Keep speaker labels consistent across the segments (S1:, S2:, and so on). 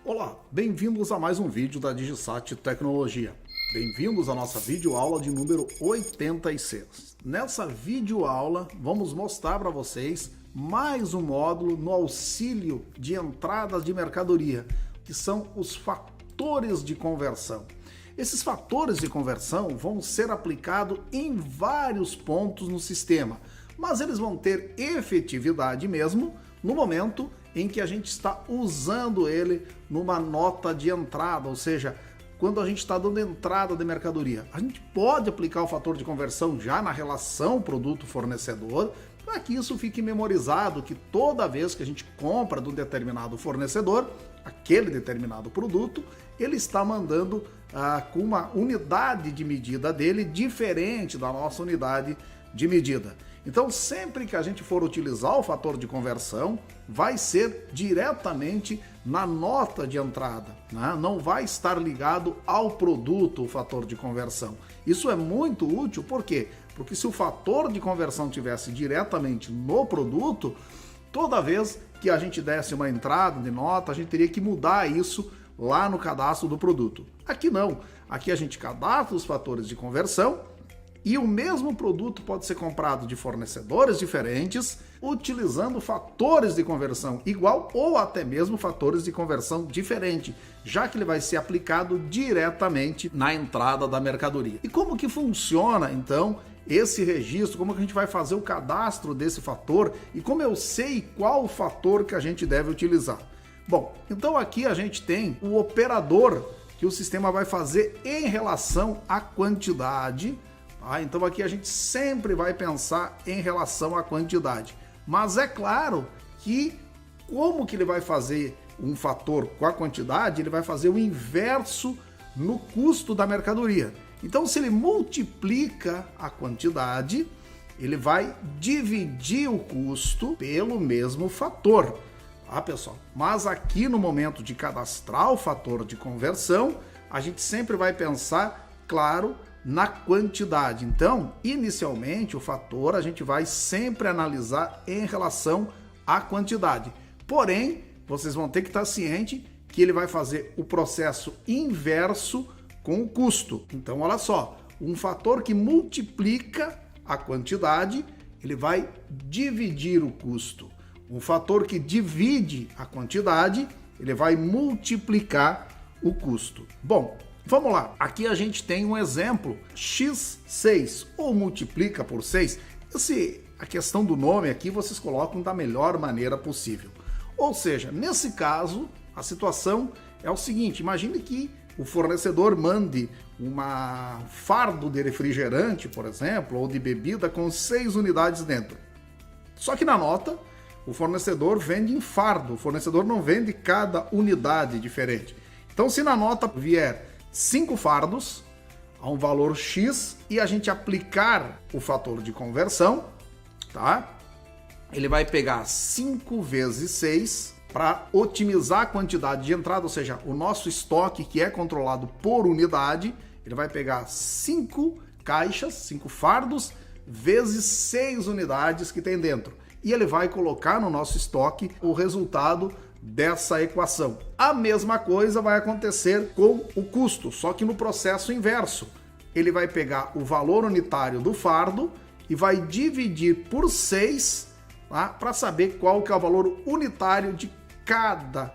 S1: Olá, bem-vindos a mais um vídeo da Digisat Tecnologia. Bem-vindos à nossa videoaula de número 86. Nessa videoaula, vamos mostrar para vocês mais um módulo no auxílio de entradas de mercadoria, que são os fatores de conversão. Esses fatores de conversão vão ser aplicados em vários pontos no sistema, mas eles vão ter efetividade mesmo no momento em que a gente está usando ele numa nota de entrada, ou seja, quando a gente está dando entrada de mercadoria. A gente pode aplicar o fator de conversão já na relação produto-fornecedor, para que isso fique memorizado, que toda vez que a gente compra de um determinado fornecedor, aquele determinado produto, ele está mandando com uma unidade de medida dele diferente da nossa unidade de medida. Então, sempre que a gente for utilizar o fator de conversão, vai ser diretamente na nota de entrada, né? Não vai estar ligado ao produto o fator de conversão. Isso é muito útil, por quê? Porque se o fator de conversão tivesse diretamente no produto, toda vez que a gente desse uma entrada de nota, a gente teria que mudar isso lá no cadastro do produto. Aqui não, aqui a gente cadastra os fatores de conversão, e o mesmo produto pode ser comprado de fornecedores diferentes, utilizando fatores de conversão igual ou até mesmo fatores de conversão diferente, já que ele vai ser aplicado diretamente na entrada da mercadoria. E como que funciona, então, esse registro? Como que a gente vai fazer o cadastro desse fator? E como eu sei qual o fator que a gente deve utilizar? Bom, então aqui a gente tem o operador que o sistema vai fazer em relação à quantidade. Então aqui a gente sempre vai pensar em relação à quantidade. Mas é claro que como que ele vai fazer um fator com a quantidade, ele vai fazer o inverso no custo da mercadoria. Então se ele multiplica a quantidade, ele vai dividir o custo pelo mesmo fator. Pessoal? Mas aqui no momento de cadastrar o fator de conversão, a gente sempre vai pensar, claro, na quantidade. Então, inicialmente, o fator a gente vai sempre analisar em relação à quantidade. Porém, vocês vão ter que estar ciente que ele vai fazer o processo inverso com o custo. Então, olha só, um fator que multiplica a quantidade, ele vai dividir o custo. Um fator que divide a quantidade, ele vai multiplicar o custo. Bom, vamos lá, aqui a gente tem um exemplo, x6, ou multiplica por 6. A questão do nome aqui vocês colocam da melhor maneira possível. Ou seja, nesse caso, a situação é o seguinte, imagine que o fornecedor mande um fardo de refrigerante, por exemplo, ou de bebida com 6 unidades dentro. Só que na nota, o fornecedor vende em fardo, o fornecedor não vende cada unidade diferente. Então, se na nota vier 5 fardos a um valor X e a gente aplicar o fator de conversão, tá? Ele vai pegar 5 vezes 6 para otimizar a quantidade de entrada, ou seja, o nosso estoque que é controlado por unidade, ele vai pegar 5 caixas, 5 fardos, vezes 6 unidades que tem dentro. E ele vai colocar no nosso estoque o resultado dessa equação. A mesma coisa vai acontecer com o custo, só que no processo inverso. Ele vai pegar o valor unitário do fardo e vai dividir por 6, tá? Para saber qual que é o valor unitário de cada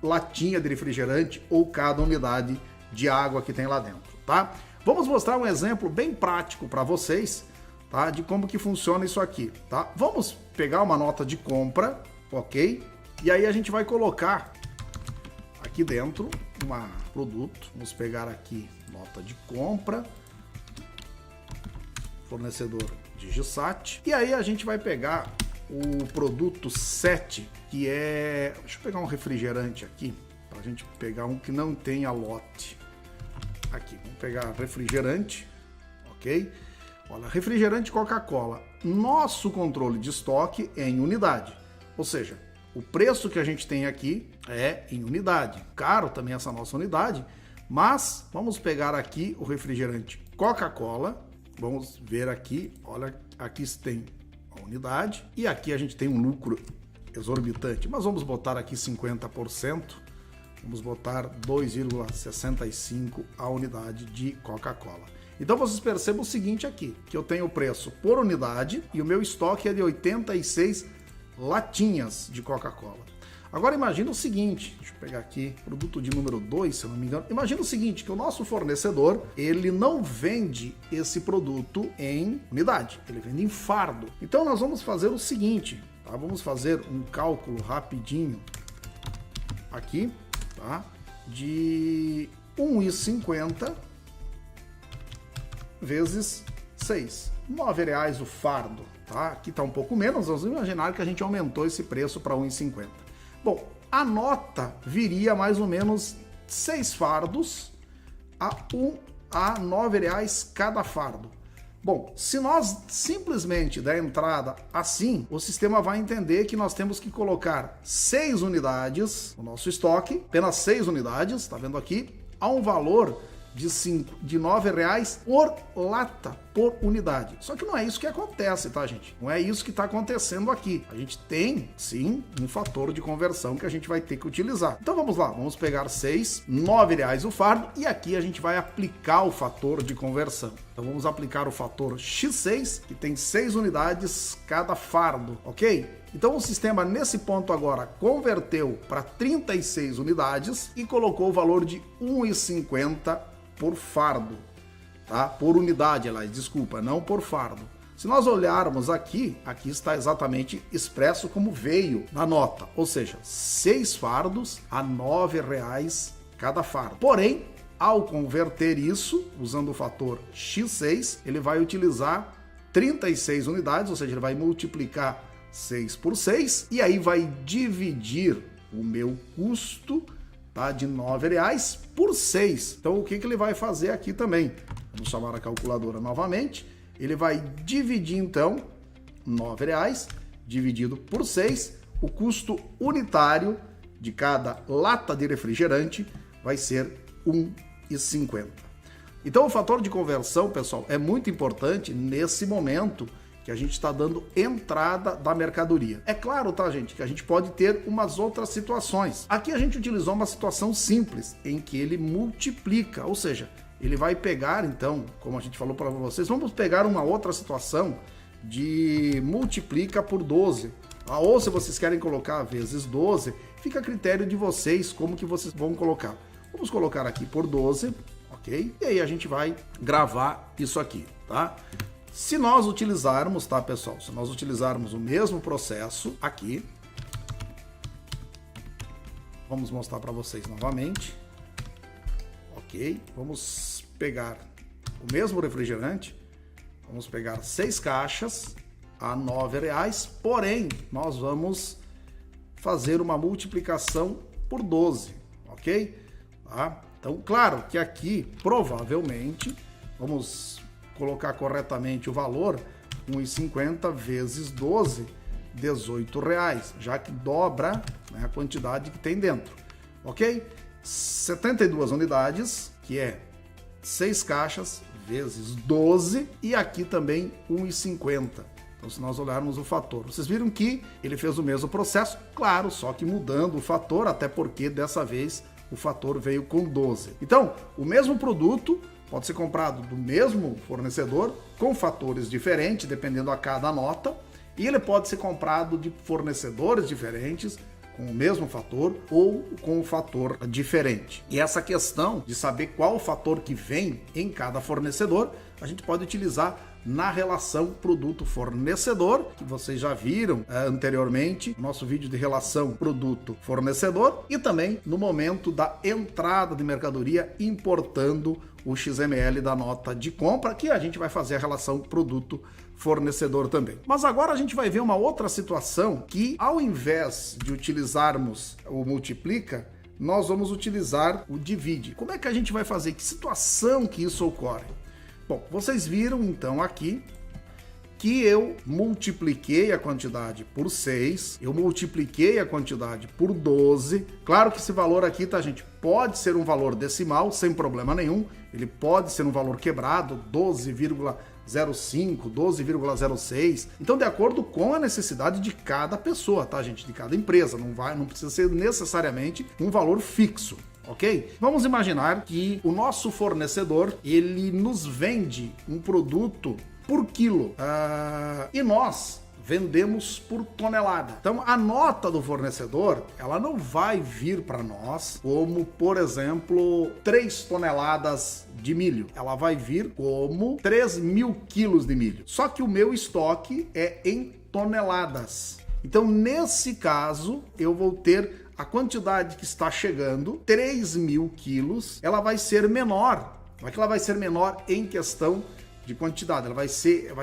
S1: latinha de refrigerante ou cada unidade de água que tem lá dentro, tá? Vamos mostrar um exemplo bem prático para vocês, tá? De como que funciona isso aqui, tá? Vamos pegar uma nota de compra, ok? E aí a gente vai colocar aqui dentro um produto. Vamos pegar aqui nota de compra, fornecedor Digisat. E aí a gente vai pegar o produto 7, que é... Deixa eu pegar um refrigerante aqui, para a gente pegar um que não tenha lote. Aqui, vamos pegar refrigerante, ok? Olha, refrigerante Coca-Cola. Nosso controle de estoque é em unidade, ou seja, o preço que a gente tem aqui é em unidade. Caro também essa nossa unidade, mas vamos pegar aqui o refrigerante Coca-Cola, vamos ver aqui, olha, aqui tem a unidade e aqui a gente tem um lucro exorbitante, mas vamos botar aqui 50%, vamos botar 2,65 a unidade de Coca-Cola. Então vocês percebam o seguinte aqui, que eu tenho o preço por unidade e o meu estoque é de 86 latinhas de Coca-Cola. Agora imagina o seguinte, deixa eu pegar aqui, produto de número 2, se eu não me engano. Imagina o seguinte, que o nosso fornecedor, ele não vende esse produto em unidade, ele vende em fardo. Então nós vamos fazer o seguinte, tá? Vamos fazer um cálculo rapidinho aqui, tá? De 1,50 vezes 6, R$ 9,00 o fardo, tá? Aqui tá um pouco menos, vamos imaginar que a gente aumentou esse preço para 1,50. Bom, a nota viria mais ou menos 6 fardos a R$ 9,00 cada fardo. Bom, se nós simplesmente der entrada assim, o sistema vai entender que nós temos que colocar 6 unidades no nosso estoque, apenas 6 unidades, tá vendo aqui, a um valor de R$ 9,00 por lata, por unidade. Só que não é isso que acontece, tá, gente? Não é isso que está acontecendo aqui. A gente tem, sim, um fator de conversão que a gente vai ter que utilizar. Então vamos lá, vamos pegar 6, R$ 9,00 o fardo, e aqui a gente vai aplicar o fator de conversão. Então vamos aplicar o fator X6, que tem 6 unidades cada fardo, ok? Então o sistema nesse ponto agora converteu para 36 unidades e colocou o valor de R$ 1,50 por fardo, tá? Por unidade, aliás, desculpa, não por fardo. Se nós olharmos aqui, aqui está exatamente expresso como veio na nota, ou seja, 6 fardos a R$ 9,00 cada fardo. Porém, ao converter isso, usando o fator X6, ele vai utilizar 36 unidades, ou seja, ele vai multiplicar 6 por 6, e aí vai dividir o meu custo, tá, de R$ 9,00 por 6. Então o que ele vai fazer aqui também? Vamos chamar a calculadora novamente. Ele vai dividir então R$ 9,00 dividido por 6. O custo unitário de cada lata de refrigerante vai ser R$ 1,50. Então o fator de conversão, pessoal, é muito importante nesse momento que a gente está dando entrada da mercadoria. É claro, tá, gente, que a gente pode ter umas outras situações. Aqui a gente utilizou uma situação simples, em que ele multiplica, ou seja, ele vai pegar, então, como a gente falou para vocês, vamos pegar uma outra situação de multiplica por 12. Ou se vocês querem colocar vezes 12, fica a critério de vocês como que vocês vão colocar. Vamos colocar aqui por 12, ok? E aí a gente vai gravar isso aqui, tá? Se nós utilizarmos, tá, pessoal? Se nós utilizarmos o mesmo processo aqui, vamos mostrar para vocês novamente, ok? Vamos pegar o mesmo refrigerante, vamos pegar 6 caixas a R$ 9,00, porém, nós vamos fazer uma multiplicação por 12, ok? Tá? Então, claro que aqui, provavelmente, vamos colocar corretamente o valor, 1,50 vezes 12, R$ 18,00, já que dobra, né, a quantidade que tem dentro, ok? 72 unidades, que é 6 caixas vezes 12, e aqui também 1,50. Então, se nós olharmos o fator, vocês viram que ele fez o mesmo processo, claro, só que mudando o fator, até porque dessa vez o fator veio com 12. Então, o mesmo produto pode ser comprado do mesmo fornecedor, com fatores diferentes, dependendo a cada nota, e ele pode ser comprado de fornecedores diferentes, com o mesmo fator ou com um fator diferente. E essa questão de saber qual o fator que vem em cada fornecedor, a gente pode utilizar na relação produto-fornecedor, que vocês já viram anteriormente, nosso vídeo de relação produto-fornecedor, e também no momento da entrada de mercadoria importando o XML da nota de compra, que a gente vai fazer a relação produto-fornecedor também. Mas agora a gente vai ver uma outra situação que, ao invés de utilizarmos o multiplica, nós vamos utilizar o divide. Como é que a gente vai fazer? Que situação que isso ocorre? Bom, vocês viram então aqui que eu multipliquei a quantidade por 6, eu multipliquei a quantidade por 12. Claro que esse valor aqui, tá, gente, pode ser um valor decimal, sem problema nenhum. Ele pode ser um valor quebrado, 12,00 12,05, 12,06. Então, de acordo com a necessidade de cada pessoa, tá, gente? De cada empresa. Não precisa ser necessariamente um valor fixo. Ok? Vamos imaginar que o nosso fornecedor, ele nos vende um produto por quilo e nós vendemos por tonelada. Então, a nota do fornecedor, ela não vai vir para nós como, por exemplo, 3 toneladas de milho. Ela vai vir como 3.000 quilos de milho. Só que o meu estoque é em toneladas. Então, nesse caso, eu vou ter a quantidade que está chegando, 3.000 quilos, ela vai ser menor. Não é que ela vai ser menor em questão de quantidade, ela vai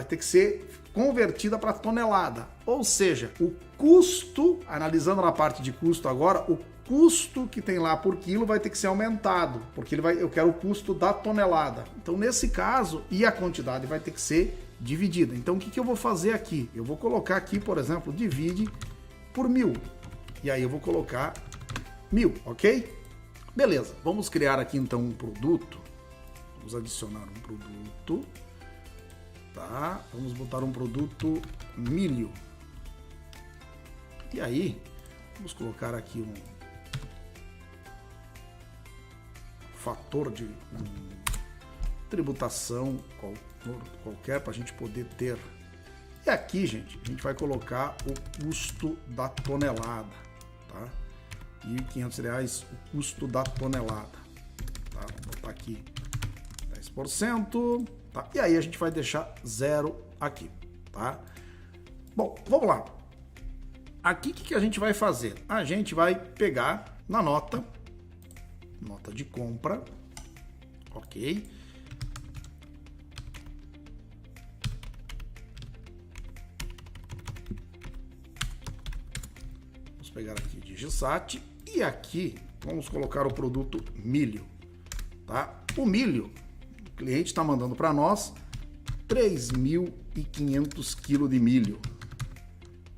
S1: ter que ser convertida para tonelada. Ou seja, o custo, analisando na parte de custo agora, o custo que tem lá por quilo vai ter que ser aumentado, porque eu quero o custo da tonelada. Então, nesse caso, e a quantidade vai ter que ser dividida. Então, o que eu vou fazer aqui? Eu vou colocar aqui, por exemplo, divide por 1.000. E aí eu vou colocar 1.000, ok? Beleza, vamos criar aqui então um produto. Vamos adicionar um produto. Tá, vamos botar um produto milho. E aí, vamos colocar aqui um fator de tributação qualquer para a gente poder ter. E aqui, gente, a gente vai colocar o custo da tonelada, tá? R$ 1.500 o custo da tonelada, tá? Vou botar aqui 10%, tá? E aí a gente vai deixar 0 aqui, tá? Bom, vamos lá. Aqui o que a gente vai fazer? A gente vai pegar na nota de compra, ok? Vamos pegar aqui DigiSat e aqui vamos colocar o produto milho, tá? O milho, o cliente está mandando para nós 3.500 kg de milho,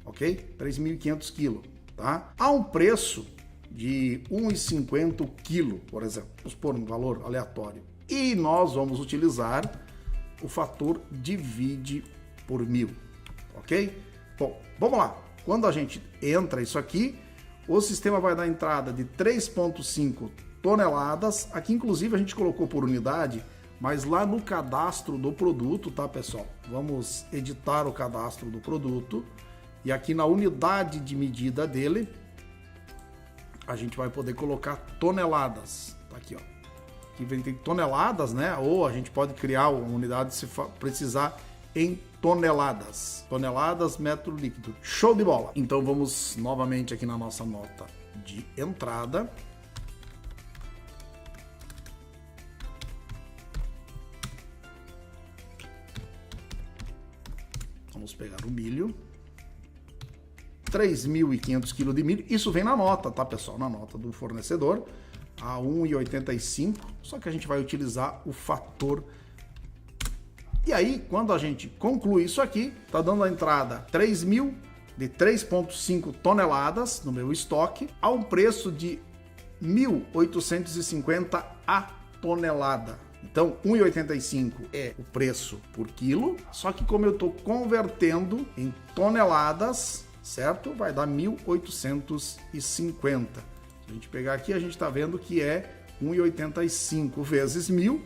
S1: ok? 3.500 kg, tá? A um preço de R$ 1,50 o quilo, por exemplo. Vamos pôr um valor aleatório. E nós vamos utilizar o fator divide por 1.000, ok? Bom, vamos lá. Quando a gente entra isso aqui, o sistema vai dar entrada de 3,5 toneladas. Aqui, inclusive, a gente colocou por unidade, mas lá no cadastro do produto, tá, pessoal? Vamos editar o cadastro do produto. E aqui na unidade de medida dele, a gente vai poder colocar toneladas. Tá aqui, ó. Aqui vem tem toneladas, né? Ou a gente pode criar uma unidade se precisar em toneladas. Toneladas, metro líquido. Show de bola! Então vamos novamente aqui na nossa nota de entrada. Vamos pegar o milho. 3.500 kg de milho. Isso vem na nota, tá, pessoal? Na nota do fornecedor. A 1,85. Só que a gente vai utilizar o fator. E aí, quando a gente conclui isso aqui, tá dando a entrada 3.000 de 3,5 toneladas no meu estoque, a um preço de 1.850 a tonelada. Então, 1,85 é o preço por quilo, só que como eu estou convertendo em toneladas, certo? Vai dar 1.850. Se a gente pegar aqui, a gente está vendo que é 1,85 vezes 1.000,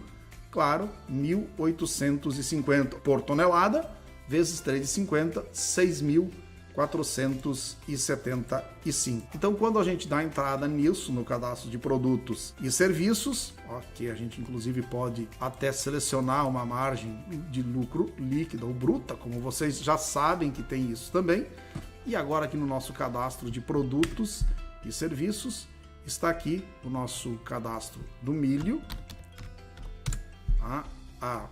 S1: claro, 1.850 por tonelada, vezes 3,50, 6.475. Então, quando a gente dá entrada nisso, no cadastro de produtos e serviços, que a gente inclusive pode até selecionar uma margem de lucro líquida ou bruta, como vocês já sabem que tem isso também. E agora aqui no nosso cadastro de produtos e serviços, está aqui o nosso cadastro do milho, a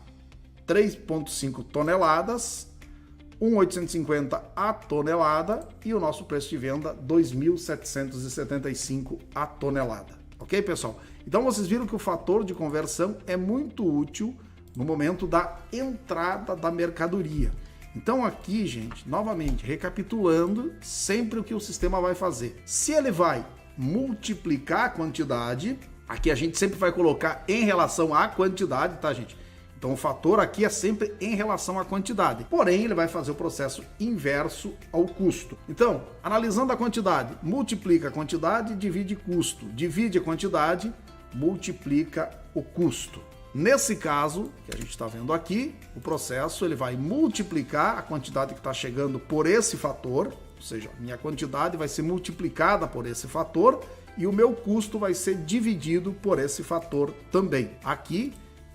S1: 3,5 toneladas, 1.850 a tonelada e o nosso preço de venda 2.775 a tonelada. Ok, pessoal? Então vocês viram que o fator de conversão é muito útil no momento da entrada da mercadoria. Então aqui, gente, novamente, recapitulando sempre o que o sistema vai fazer. Se ele vai multiplicar a quantidade, aqui a gente sempre vai colocar em relação à quantidade, tá, gente? Então o fator aqui é sempre em relação à quantidade, porém ele vai fazer o processo inverso ao custo. Então, analisando a quantidade, multiplica a quantidade, divide custo, divide a quantidade, multiplica o custo. Nesse caso, que a gente está vendo aqui, o processo ele vai multiplicar a quantidade que está chegando por esse fator, ou seja, minha quantidade vai ser multiplicada por esse fator e o meu custo vai ser dividido por esse fator também. Aqui,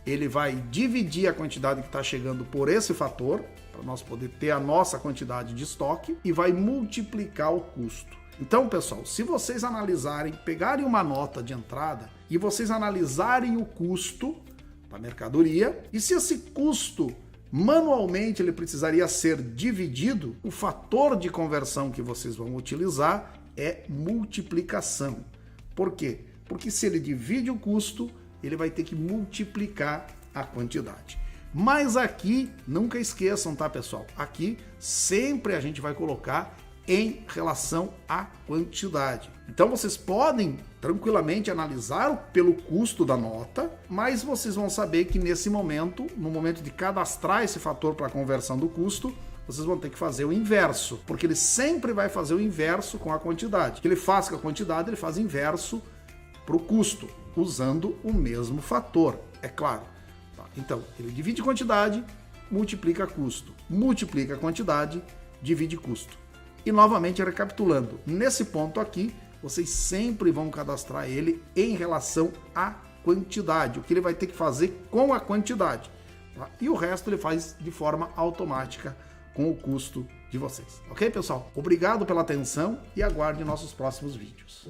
S1: ele vai dividir a quantidade que está chegando por esse fator, para nós poder ter a nossa quantidade de estoque, e vai multiplicar o custo. Então, pessoal, se vocês analisarem, pegarem uma nota de entrada e vocês analisarem o custo da mercadoria, e se esse custo manualmente ele precisaria ser dividido, o fator de conversão que vocês vão utilizar é multiplicação. Por quê? Porque se ele divide o custo, ele vai ter que multiplicar a quantidade. Mas aqui, nunca esqueçam, tá, pessoal? Aqui sempre a gente vai colocar em relação à quantidade. Então vocês podem tranquilamente analisar pelo custo da nota, mas vocês vão saber que nesse momento, no momento de cadastrar esse fator para a conversão do custo, vocês vão ter que fazer o inverso, porque ele sempre vai fazer o inverso com a quantidade. O que ele faz com a quantidade, ele faz inverso para o custo, usando o mesmo fator, é claro. Então, ele divide quantidade, multiplica custo. Multiplica a quantidade, divide custo. E novamente, recapitulando, nesse ponto aqui, vocês sempre vão cadastrar ele em relação à quantidade, o que ele vai ter que fazer com a quantidade. Tá? E o resto ele faz de forma automática com o custo de vocês. Ok, pessoal? Obrigado pela atenção e aguarde nossos próximos vídeos.